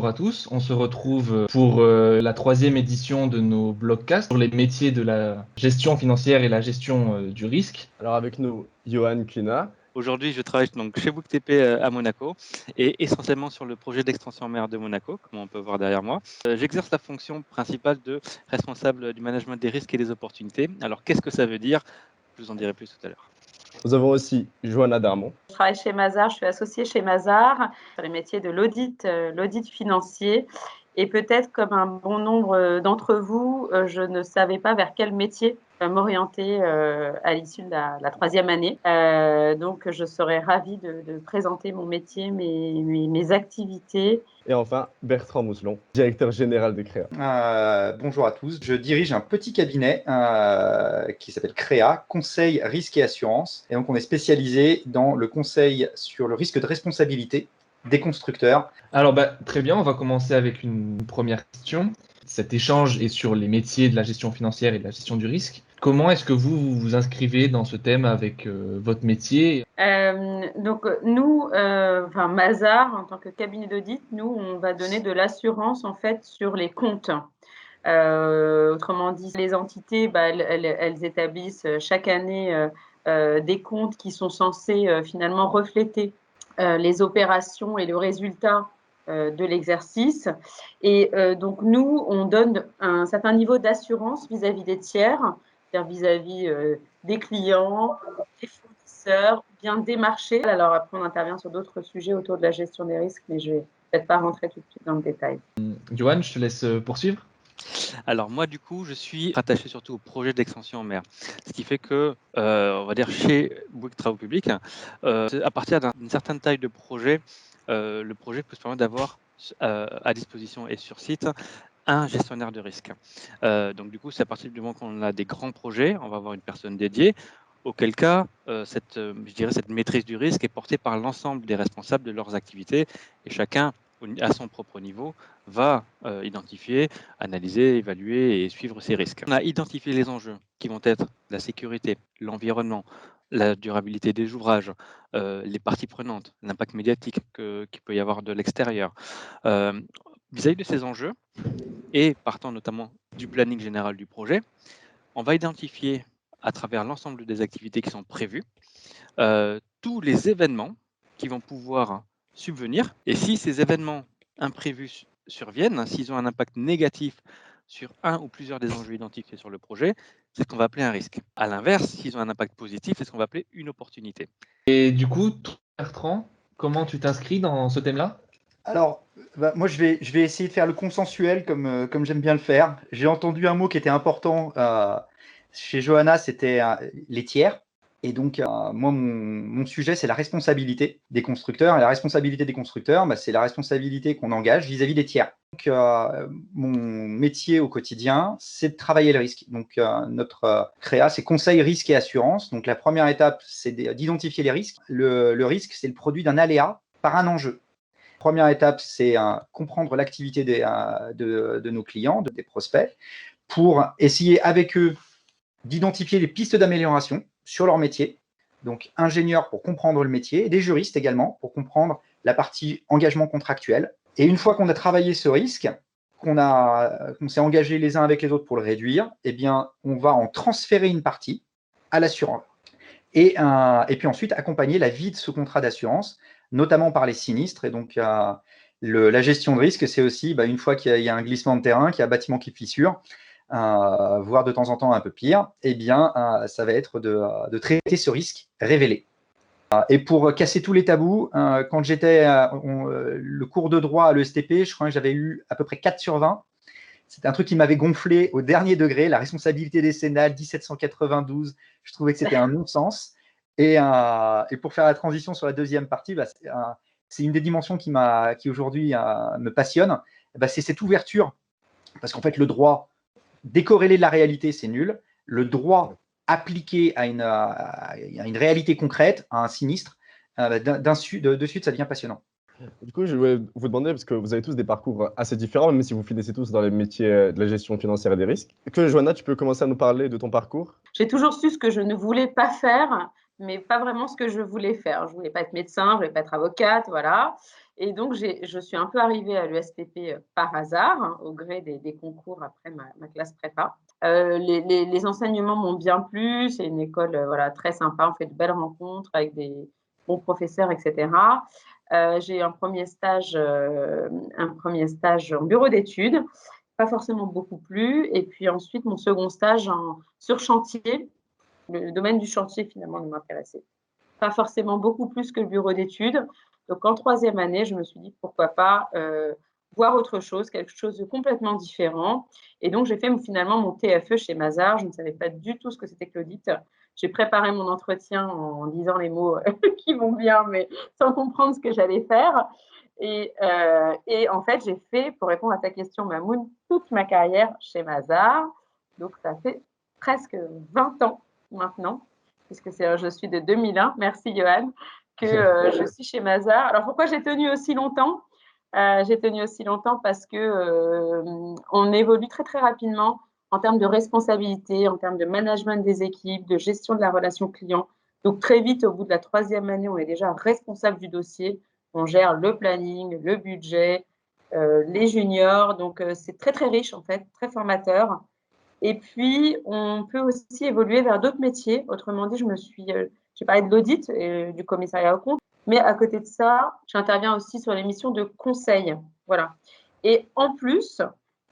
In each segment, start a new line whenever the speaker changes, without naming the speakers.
bonjour à tous. On se retrouve pour la troisième édition de nos blogcasts sur les métiers de la gestion financière et la gestion du risque.
Alors avec nous, Johan Klina.
Aujourd'hui, je travaille donc chez BookTP à Monaco et essentiellement sur le projet d'extension mer de Monaco, comme on peut voir derrière moi. J'exerce la fonction principale de responsable du management des risques et des opportunités. Alors, qu'est-ce que ça veut dire? Je vous en dirai plus tout à l'heure.
Nous avons aussi Johanna Darmon.
Je travaille chez Mazars, je suis associée chez Mazars sur les métiers de l'audit financier. Et peut-être comme un bon nombre d'entre vous, je ne savais pas vers quel métier m'orienter à l'issue de la troisième année. Donc, je serais ravie de présenter mon métier, mes activités.
Et enfin, Bertrand Mousselon, directeur général de Créa.
Bonjour à tous. Je dirige un petit cabinet qui s'appelle Créa, Conseil, Risque et Assurance. Et donc, on est spécialisé dans le conseil sur le risque de responsabilité des constructeurs.
Alors, très bien, on va commencer avec une première question. Cet échange est sur les métiers de la gestion financière et de la gestion du risque. Comment est-ce que vous vous inscrivez dans ce thème avec votre métier?
Donc nous, Mazars, en tant que cabinet d'audit, nous, on va donner de l'assurance en fait sur les comptes. Autrement dit, les entités, elles établissent chaque année des comptes qui sont censés finalement refléter les opérations et le résultat de l'exercice. Et donc, nous, on donne un certain niveau d'assurance vis-à-vis des tiers, c'est-à-dire vis-à-vis des clients, des fournisseurs, bien des marchés. Alors après, on intervient sur d'autres sujets autour de la gestion des risques, mais je ne vais peut-être pas rentrer tout de suite dans le détail.
Johan, je te laisse poursuivre.
Alors moi, du coup, je suis rattaché surtout au projet d'extension en mer. Ce qui fait que, on va dire, chez Bouygues Travaux Publics, à partir d'une certaine taille de projet, le projet peut se permettre d'avoir à disposition et sur site un gestionnaire de risque. Donc du coup, c'est à partir du moment qu'on a des grands projets, on va avoir une personne dédiée, auquel cas, cette maîtrise du risque est portée par l'ensemble des responsables de leurs activités et chacun, à son propre niveau, va identifier, analyser, évaluer et suivre ces risques. On a identifié les enjeux qui vont être la sécurité, l'environnement, la durabilité des ouvrages, les parties prenantes, l'impact médiatique qu'il peut y avoir de l'extérieur. Vis-à-vis de ces enjeux, et partant notamment du planning général du projet, on va identifier à travers l'ensemble des activités qui sont prévues, tous les événements qui vont pouvoir subvenir. Et si ces événements imprévus surviennent, s'ils ont un impact négatif sur un ou plusieurs des enjeux identifiés sur le projet, c'est ce qu'on va appeler un risque. À l'inverse, s'ils ont un impact positif, c'est ce qu'on va appeler une opportunité.
Et du coup, Bertrand, comment tu t'inscris dans ce thème-là?
Alors, moi, je vais essayer de faire le consensuel comme j'aime bien le faire. J'ai entendu un mot qui était important chez Johanna, c'était les tiers. Et donc, moi, mon sujet, c'est la responsabilité des constructeurs. Et la responsabilité des constructeurs, c'est la responsabilité qu'on engage vis-à-vis des tiers. Donc, mon métier au quotidien, c'est de travailler le risque. Donc, notre créa, c'est conseil, risque et assurance. Donc, la première étape, c'est d'identifier les risques. Le risque, c'est le produit d'un aléa par un enjeu. Première étape, c'est comprendre l'activité de nos clients, des prospects, pour essayer avec eux d'identifier les pistes d'amélioration sur leur métier. Donc, ingénieurs pour comprendre le métier, et des juristes également pour comprendre la partie engagement contractuel. Et une fois qu'on a travaillé ce risque, qu'on s'est engagé les uns avec les autres pour le réduire, eh bien, on va en transférer une partie à l'assureur. Et puis ensuite, accompagner la vie de ce contrat d'assurance, notamment par les sinistres. Et donc, la gestion de risque, c'est aussi, une fois qu'il y a un glissement de terrain, qu'il y a un bâtiment qui fissure, voire de temps en temps un peu pire, eh bien, ça va être de traiter ce risque révélé. Et pour casser tous les tabous, quand j'étais le cours de droit à l'ESTP, je crois que j'avais eu à peu près 4 sur 20. C'était un truc qui m'avait gonflé au dernier degré, la responsabilité décennale 1792. Je trouvais que c'était un non-sens. Et pour faire la transition sur la deuxième partie, c'est une des dimensions qui aujourd'hui me passionne. C'est cette ouverture, parce qu'en fait, le droit décorrélé de la réalité, c'est nul. Le droit appliqué à une réalité concrète, à un sinistre, de suite, ça devient passionnant.
Du coup, je voulais vous demander, parce que vous avez tous des parcours assez différents, même si vous finissez tous dans les métiers de la gestion financière et des risques. Johanna, tu peux commencer à nous parler de ton parcours?
J'ai toujours su ce que je ne voulais pas faire, mais pas vraiment ce que je voulais faire. Je ne voulais pas être médecin, je ne voulais pas être avocate, voilà. Et donc, je suis un peu arrivée à l'ESTP par hasard, hein, au gré des concours après ma classe prépa. Les enseignements m'ont bien plu. C'est une école voilà, très sympa. On fait de belles rencontres avec des bons professeurs, etc. J'ai eu un premier stage en bureau d'études, pas forcément beaucoup plu. Et puis ensuite, mon second stage sur chantier. Le domaine du chantier, finalement, ne m'intéressait pas forcément beaucoup plus que le bureau d'études. Donc, en troisième année, je me suis dit pourquoi pas voir autre chose, quelque chose de complètement différent. Et donc, j'ai fait finalement mon TFE chez Mazars. Je ne savais pas du tout ce que c'était que l'audit. J'ai préparé mon entretien en disant les mots qui vont bien, mais sans comprendre ce que j'allais faire. Et en fait, j'ai fait, pour répondre à ta question, Mamoun, toute ma carrière chez Mazars. Donc, ça fait presque 20 ans maintenant, puisque je suis de 2001, merci Johan, que je suis chez Mazars. Alors pourquoi j'ai tenu aussi longtemps J'ai tenu aussi longtemps parce que on évolue très très rapidement en termes de responsabilité, en termes de management des équipes, de gestion de la relation client. Donc très vite, au bout de la troisième année, on est déjà responsable du dossier. On gère le planning, le budget, les juniors. Donc c'est très très riche en fait, très formateur. Et puis, on peut aussi évoluer vers d'autres métiers. Autrement dit, j'ai parlé de l'audit et du commissariat aux comptes, mais à côté de ça, j'interviens aussi sur les missions de conseil. Voilà. Et en plus,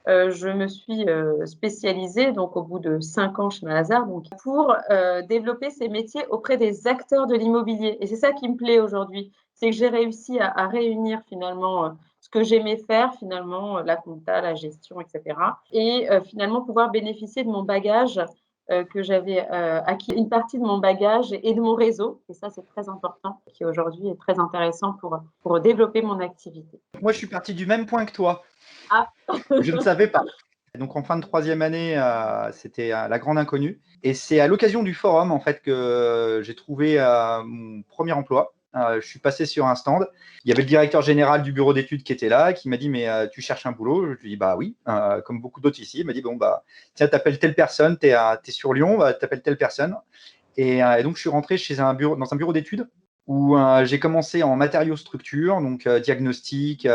je me suis spécialisée, donc au bout de 5 ans chez Mazars, donc pour développer ces métiers auprès des acteurs de l'immobilier. Et c'est ça qui me plaît aujourd'hui, c'est que j'ai réussi à réunir finalement ce que j'aimais faire, finalement, la compta, la gestion, etc. Et finalement pouvoir bénéficier de mon bagage que j'avais acquis, une partie de mon bagage et de mon réseau. Et ça, c'est très important, qui aujourd'hui est très intéressant pour développer mon activité.
Moi, je suis parti du même point que toi.
Ah.
Je ne savais pas. Donc, en fin de troisième année, c'était la grande inconnue. Et c'est à l'occasion du forum, en fait, que j'ai trouvé mon premier emploi. Je suis passé sur un stand. Il y avait le directeur général du bureau d'études qui était là, qui m'a dit, mais tu cherches un boulot? Je lui ai dit, bah oui, comme beaucoup d'autres ici. Il m'a dit, bon, bah, tiens, t'appelles telle personne, t'es sur Lyon, bah, t'appelles telle personne. Et donc, je suis rentré dans un bureau d'études où j'ai commencé en matériaux structure, donc diagnostic,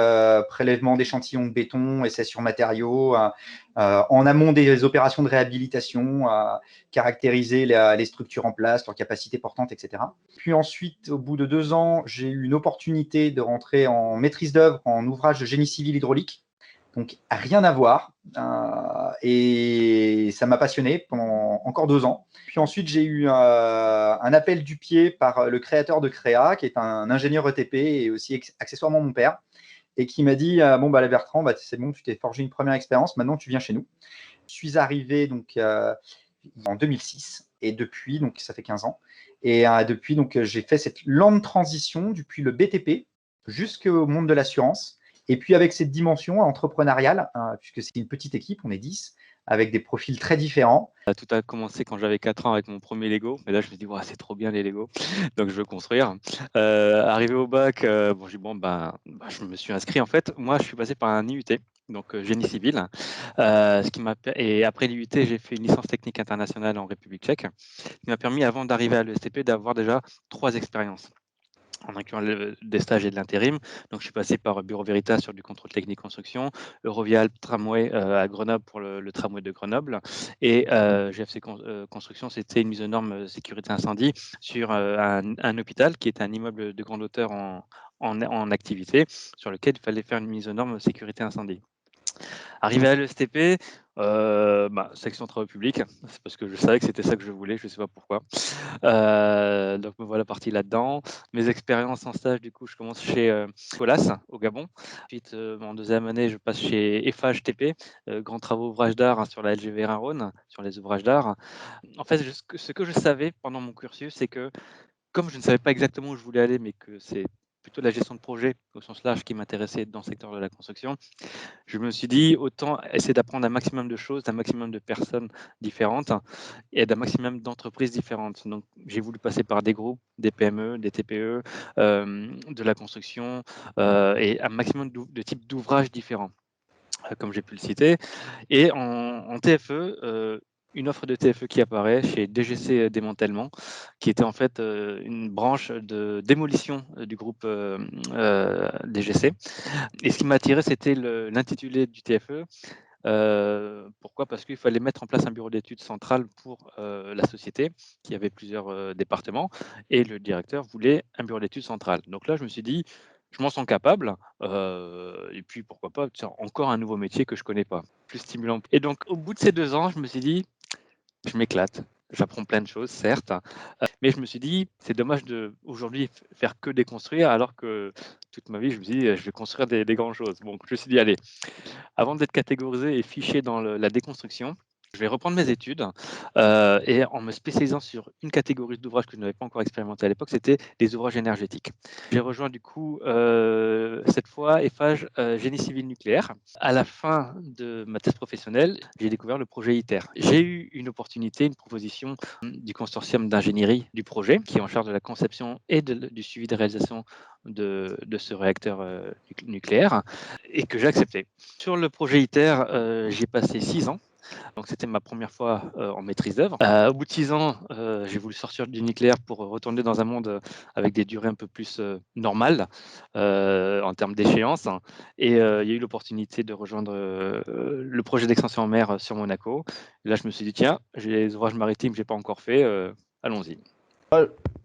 prélèvement d'échantillons de béton, essais sur matériaux, en amont des opérations de réhabilitation, caractériser les structures en place, leur capacité portante, etc. Puis ensuite, au bout de 2 ans, j'ai eu une opportunité de rentrer en maîtrise d'œuvre en ouvrage de génie civil hydraulique. Donc, rien à voir. Et ça m'a passionné pendant encore 2 ans. Puis ensuite, j'ai eu un appel du pied par le créateur de Créa, qui est un ingénieur ETP et aussi accessoirement mon père, et qui m'a dit bon, bah, Bertrand, bah, c'est bon, tu t'es forgé une première expérience, maintenant tu viens chez nous. Je suis arrivé donc, en 2006, et depuis, donc ça fait 15 ans. Et depuis, donc, j'ai fait cette lente transition depuis le BTP jusqu'au monde de l'assurance. Et puis avec cette dimension entrepreneuriale, puisque c'est une petite équipe, on est 10, avec des profils très différents.
Tout a commencé quand j'avais 4 ans avec mon premier Lego. Et là, je me dis, ouais, c'est trop bien les Lego. Donc, je veux construire. Arrivé au bac, bon, j'ai dit, bon, je me suis inscrit. En fait, moi, je suis passé par un IUT, donc génie civil. Et après l'IUT, j'ai fait une licence technique internationale en République tchèque, qui m'a permis, avant d'arriver à l'ESTP, d'avoir déjà 3 expériences, en incluant des stages et de l'intérim. Donc, je suis passé par Bureau Veritas sur du contrôle technique construction, Eurovia Tramway à Grenoble pour le tramway de Grenoble, et GFC Construction, c'était une mise aux normes sécurité incendie sur un hôpital qui était un immeuble de grande hauteur en activité, sur lequel il fallait faire une mise aux normes sécurité incendie. Arrivé à l'ESTP, section travaux publics, c'est parce que je savais que c'était ça que je voulais, je ne sais pas pourquoi. Donc me voilà parti là-dedans. Mes expériences en stage, du coup, je commence chez Colas au Gabon. Ensuite, en deuxième année, je passe chez Eiffage TP, grands travaux ouvrages d'art sur la LGV Rhône, sur les ouvrages d'art. En fait, ce que je savais pendant mon cursus, c'est que comme je ne savais pas exactement où je voulais aller, mais que c'est plutôt la gestion de projet au sens large qui m'intéressait dans le secteur de la construction, je me suis dit autant essayer d'apprendre un maximum de choses, d'un maximum de personnes différentes et d'un maximum d'entreprises différentes. Donc j'ai voulu passer par des groupes, des PME, des TPE, de la construction et un maximum de types d'ouvrages différents, comme j'ai pu le citer. Et en TFE, une offre de TFE qui apparaît chez DGC Démantèlement, qui était en fait une branche de démolition du groupe DGC. Et ce qui m'a attiré, c'était l'intitulé du TFE. Pourquoi? Parce qu'il fallait mettre en place un bureau d'études central pour la société, qui avait plusieurs départements, et le directeur voulait un bureau d'études central. Donc là, je me suis dit, je m'en sens capable, et puis pourquoi pas, tiens, encore un nouveau métier que je connais pas, plus stimulant. Et donc, au bout de ces 2 ans, je me suis dit, je m'éclate. J'apprends plein de choses, certes, mais je me suis dit, c'est dommage de aujourd'hui faire que déconstruire, alors que toute ma vie, je me suis dit, je vais construire des grandes choses. Bon, je me suis dit, allez, avant d'être catégorisé et fiché dans la déconstruction, je vais reprendre mes études et en me spécialisant sur une catégorie d'ouvrages que je n'avais pas encore expérimenté à l'époque, c'était les ouvrages énergétiques. J'ai rejoint du coup cette fois Eiffage Génie civil nucléaire. À la fin de ma thèse professionnelle, j'ai découvert le projet ITER. J'ai eu une opportunité, une proposition du consortium d'ingénierie du projet qui est en charge de la conception et du suivi de réalisation de ce réacteur nucléaire et que j'ai accepté. Sur le projet ITER, j'ai passé 6 ans. Donc, c'était ma première fois en maîtrise d'œuvre. Au bout de 6 ans, j'ai voulu sortir du nucléaire pour retourner dans un monde avec des durées un peu plus normales en termes d'échéance. Et il y a eu l'opportunité de rejoindre le projet d'extension en mer sur Monaco. Et là, je me suis dit, tiens, j'ai les ouvrages maritimes que je n'ai pas encore fait, allons-y.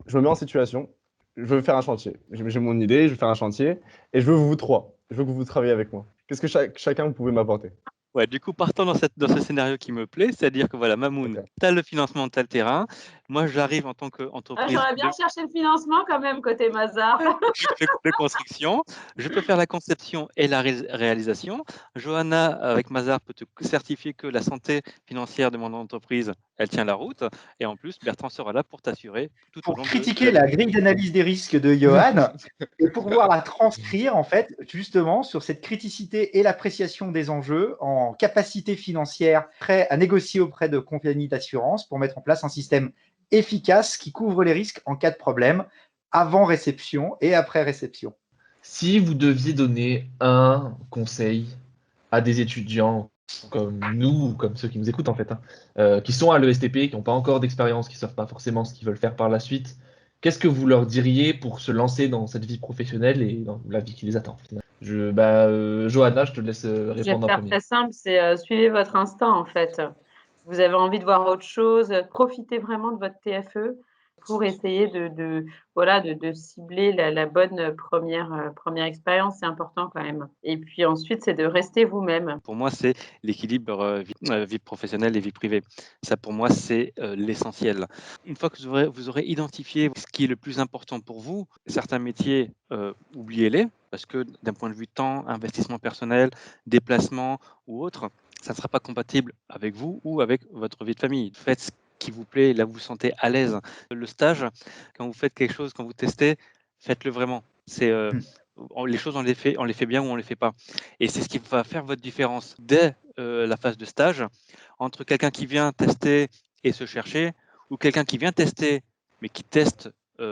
Je me mets en situation, je veux faire un chantier. J'ai mon idée, je veux faire un chantier, et je veux vous trois. Je veux que vous travaillez avec moi. Qu'est-ce que chacun vous pouvez m'apporter?
Ouais, du coup, partant dans ce scénario qui me plaît, c'est-à-dire que voilà, Mamoun,
Ok.
tu as le financement, tu as le terrain. Moi, j'arrive en tant
Ah,
qu'entreprise
j'aurais bien cherché le financement quand même côté Mazar.
de construction. Je peux faire la conception et la réalisation. Johanna, avec Mazar, peut te certifier que la santé financière de mon entreprise, elle tient la route. Et en plus, Bertrand sera là pour t'assurer tout au
Pour
long de
critiquer
la
la
mission.
grille d'analyse des risques de Johan et pour pouvoir la transcrire en fait justement sur cette criticité et l'appréciation des enjeux en capacité financière, prêt à négocier auprès de compagnies d'assurance pour mettre en place un système efficace qui couvre les risques en cas de problème avant réception et après réception.
Si vous deviez donner un conseil à des étudiants comme nous, ou comme ceux qui nous écoutent en fait, qui sont à l'ESTP, qui n'ont pas encore d'expérience, qui ne savent pas forcément ce qu'ils veulent faire par la suite, qu'est-ce que vous leur diriez pour se lancer dans cette vie professionnelle et dans la vie qui les attend, finalement? Johanna, je te laisse
Je vais
répondre en
faire
premier.
très simple, c'est suivez votre instinct en fait. Vous avez envie de voir autre chose, profitez vraiment de votre TFE pour essayer voilà, de cibler la bonne première expérience, c'est important quand même. Et puis ensuite, c'est de rester vous-même.
Pour moi, c'est l'équilibre vie professionnelle et vie privée. Ça, pour moi, c'est l'essentiel. Une fois que vous aurez identifié ce qui est le plus important pour vous, certains métiers, oubliez-les, parce que d'un point de vue temps, investissement personnel, déplacement ou autre, ça ne sera pas compatible avec vous ou avec votre vie de famille. Faites ce qui vous plaît, là où vous vous sentez à l'aise. Le stage, quand vous faites quelque chose, quand vous testez, faites-le vraiment. Les choses, on les fait bien ou on ne les fait pas. Et c'est ce qui va faire votre différence dès la phase de stage entre quelqu'un qui vient tester et se chercher ou quelqu'un qui vient tester mais qui teste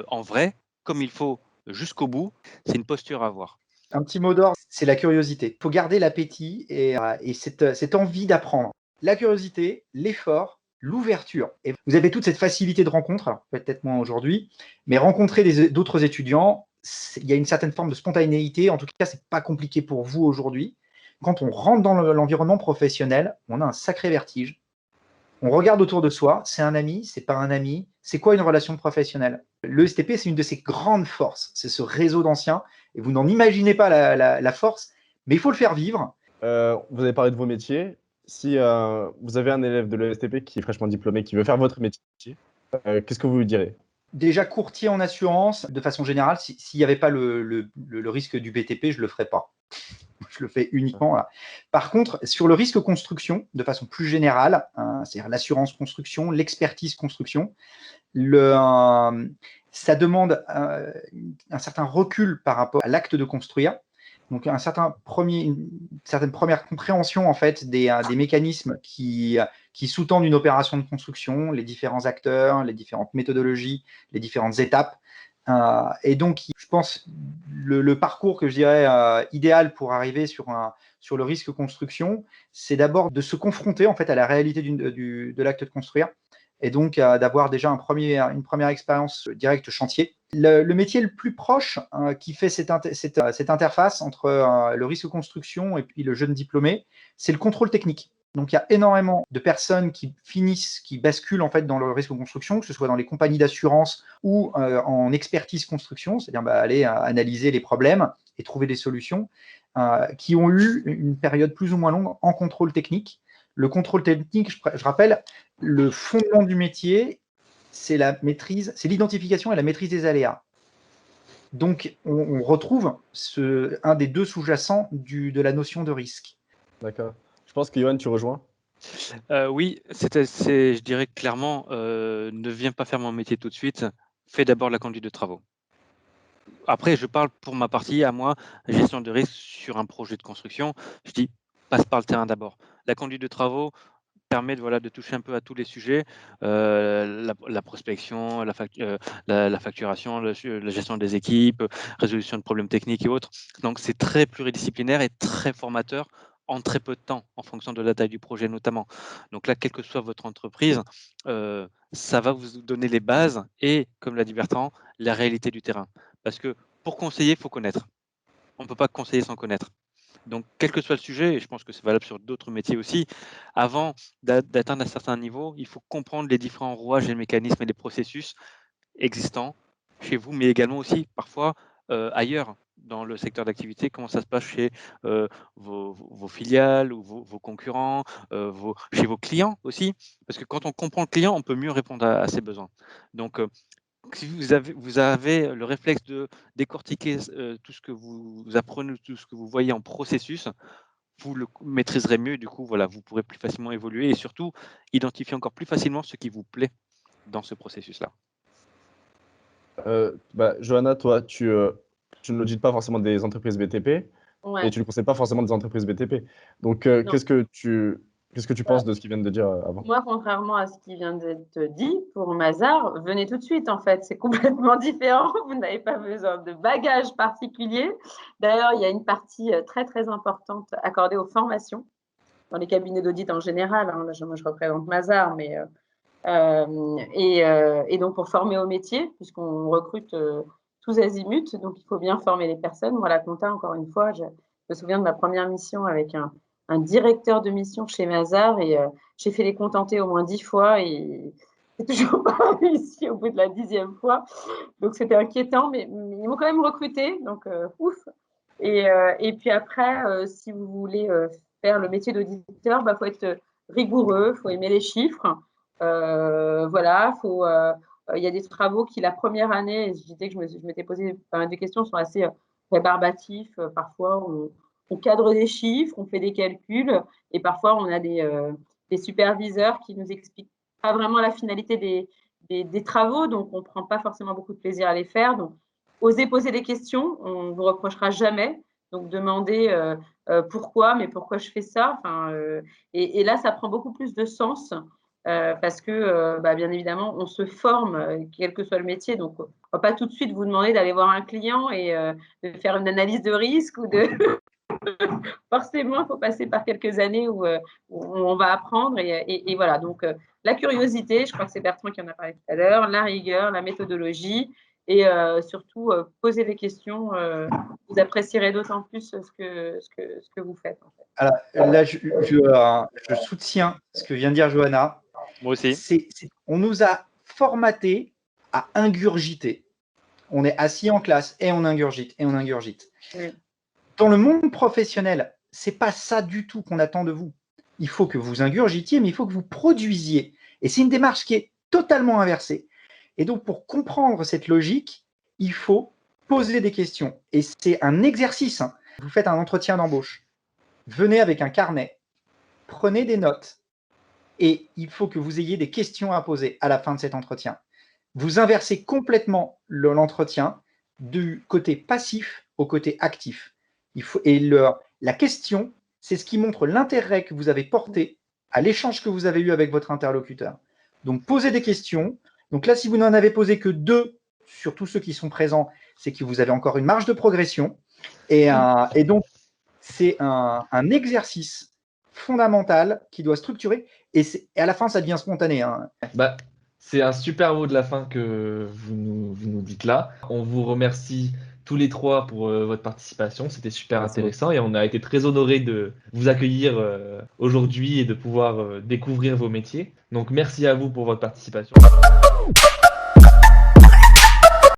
en vrai, comme il faut, jusqu'au bout. C'est une posture à avoir.
Un petit mot d'ordre, c'est la curiosité. Il faut garder l'appétit et cette envie d'apprendre. La curiosité, l'effort, l'ouverture. Et vous avez toute cette facilité de rencontre, alors peut-être moins aujourd'hui, mais rencontrer d'autres étudiants, il y a une certaine forme de spontanéité. En tout cas, ce n'est pas compliqué pour vous aujourd'hui. Quand on rentre dans l'environnement professionnel, on a un sacré vertige. On regarde autour de soi, c'est un ami, c'est pas un ami, c'est quoi une relation professionnelle? L'ESTP, c'est une de ses grandes forces, c'est ce réseau d'anciens, et vous n'en imaginez pas la force, mais il faut le faire vivre.
Vous avez parlé de vos métiers. Si vous avez un élève de l'ESTP qui est fraîchement diplômé, qui veut faire votre métier, qu'est-ce que vous lui direz?
Déjà courtier en assurance, de façon générale, s'il n'y avait pas le risque du BTP, je ne le ferais pas. Je le fais uniquement là. Par contre, sur le risque construction, de façon plus générale, c'est-à-dire l'assurance construction, l'expertise construction, ça demande un certain recul par rapport à l'acte de construire. Donc, une certaine première compréhension en fait des mécanismes qui sous-tendent une opération de construction, les différents acteurs, les différentes méthodologies, les différentes étapes. Et donc, je pense, le parcours que je dirais idéal pour arriver sur le risque construction, c'est d'abord de se confronter en fait à la réalité de l'acte de construire, et donc d'avoir déjà une première expérience directe chantier. Le métier le plus proche qui fait cette interface entre le risque construction et puis le jeune diplômé, c'est le contrôle technique. Donc, il y a énormément de personnes qui basculent en fait dans le risque de construction, que ce soit dans les compagnies d'assurance ou en expertise construction, c'est-à-dire aller analyser les problèmes et trouver des solutions, qui ont eu une période plus ou moins longue en contrôle technique. Le contrôle technique, je rappelle, le fondement du métier, c'est l'identification et la maîtrise des aléas. Donc, on retrouve un des deux sous-jacents de la notion de risque.
D'accord. Je pense que Johan, tu rejoins.
Oui, je dirais clairement, ne viens pas faire mon métier tout de suite, fais d'abord la conduite de travaux. Après, je parle pour ma partie, à moi, gestion de risque sur un projet de construction, je dis passe par le terrain d'abord. La conduite de travaux permet de toucher un peu à tous les sujets, la prospection, la facturation, la gestion des équipes, résolution de problèmes techniques et autres. Donc, c'est très pluridisciplinaire et très formateur en très peu de temps, en fonction de la taille du projet notamment. Donc là, quelle que soit votre entreprise, ça va vous donner les bases et, comme l'a dit Bertrand, la réalité du terrain. Parce que pour conseiller, il faut connaître. On ne peut pas conseiller sans connaître. Donc, quel que soit le sujet, et je pense que c'est valable sur d'autres métiers aussi, avant d'atteindre un certain niveau, il faut comprendre les différents rouages, les mécanismes et les processus existants chez vous, mais également aussi parfois ailleurs dans le secteur d'activité, comment ça se passe chez vos filiales ou vos concurrents, chez vos clients aussi. Parce que quand on comprend le client, on peut mieux répondre à ses besoins. Donc, si vous avez le réflexe de décortiquer tout ce que vous apprenez, tout ce que vous voyez en processus, vous le maîtriserez mieux. Du coup, vous pourrez plus facilement évoluer et surtout identifier encore plus facilement ce qui vous plaît dans ce processus-là.
Johanna, toi, tu n'audites pas forcément des entreprises BTP
Ouais.
et tu ne conseilles pas forcément des entreprises BTP. Donc,
Non.
qu'est-ce que tu penses de ce qu'ils viennent de dire avant?
Moi, contrairement à ce qui vient d'être dit, pour Mazars, venez tout de suite, en fait. C'est complètement différent. Vous n'avez pas besoin de bagages particuliers. D'ailleurs, il y a une partie très, très importante accordée aux formations dans les cabinets d'audit en général. Moi, je représente Mazars, mais et donc pour former au métier, puisqu'on recrute tous azimuts, donc il faut bien former les personnes. Moi, la compta, encore une fois, je me souviens de ma première mission avec un directeur de mission chez Mazars et j'ai fait les contenter au moins 10 fois et c'est toujours pas réussi au bout de la 10e fois. Donc c'était inquiétant, mais ils m'ont quand même recruté, donc ouf. Et puis après, si vous voulez faire le métier d'auditeur, faut être rigoureux, faut aimer les chiffres. Il y a des travaux qui, la première année, je disais que je m'étais posé des questions, sont assez rébarbatifs. Parfois, on cadre des chiffres, on fait des calculs, et parfois, on a des superviseurs qui nous expliquent pas vraiment la finalité des travaux, donc on ne prend pas forcément beaucoup de plaisir à les faire. Donc, osez poser des questions, on ne vous reprochera jamais. Donc, demandez pourquoi, mais pourquoi je fais ça. Et là, ça prend beaucoup plus de sens. Parce que, bien évidemment, on se forme, quel que soit le métier. Donc, on ne va pas tout de suite vous demander d'aller voir un client et de faire une analyse de risque ou de… Forcément, il faut passer par quelques années où on va apprendre. Et voilà, donc la curiosité, je crois que c'est Bertrand qui en a parlé tout à l'heure, la rigueur, la méthodologie et surtout poser des questions. Vous apprécierez d'autant plus ce que vous faites. En fait.
Alors, là, je soutiens ce que vient de dire Johanna.
Moi aussi.
On nous a formatés à ingurgiter. On est assis en classe et on ingurgite et on ingurgite. Oui. Dans le monde professionnel, c'est pas ça du tout qu'on attend de vous. Il faut que vous ingurgitiez, mais il faut que vous produisiez. Et c'est une démarche qui est totalement inversée. Et donc, pour comprendre cette logique, il faut poser des questions. Et c'est un exercice. Vous faites un entretien d'embauche. Venez avec un carnet, prenez des notes. Et il faut que vous ayez des questions à poser à la fin de cet entretien. Vous inversez complètement l'entretien du côté passif au côté actif. La question, c'est ce qui montre l'intérêt que vous avez porté à l'échange que vous avez eu avec votre interlocuteur. Donc, posez des questions. Donc là, si vous n'en avez posé que 2, surtout ceux qui sont présents, c'est que vous avez encore une marge de progression. Et donc, c'est un exercice fondamental qui doit structurer. Et à la fin, ça devient spontané. Hein.
Bah, c'est un super mot de la fin que vous nous dites là. On vous remercie tous les trois pour votre participation. C'était super
Merci
intéressant et on a été très honorés de vous accueillir aujourd'hui et de pouvoir découvrir vos métiers. Donc merci à vous pour votre participation.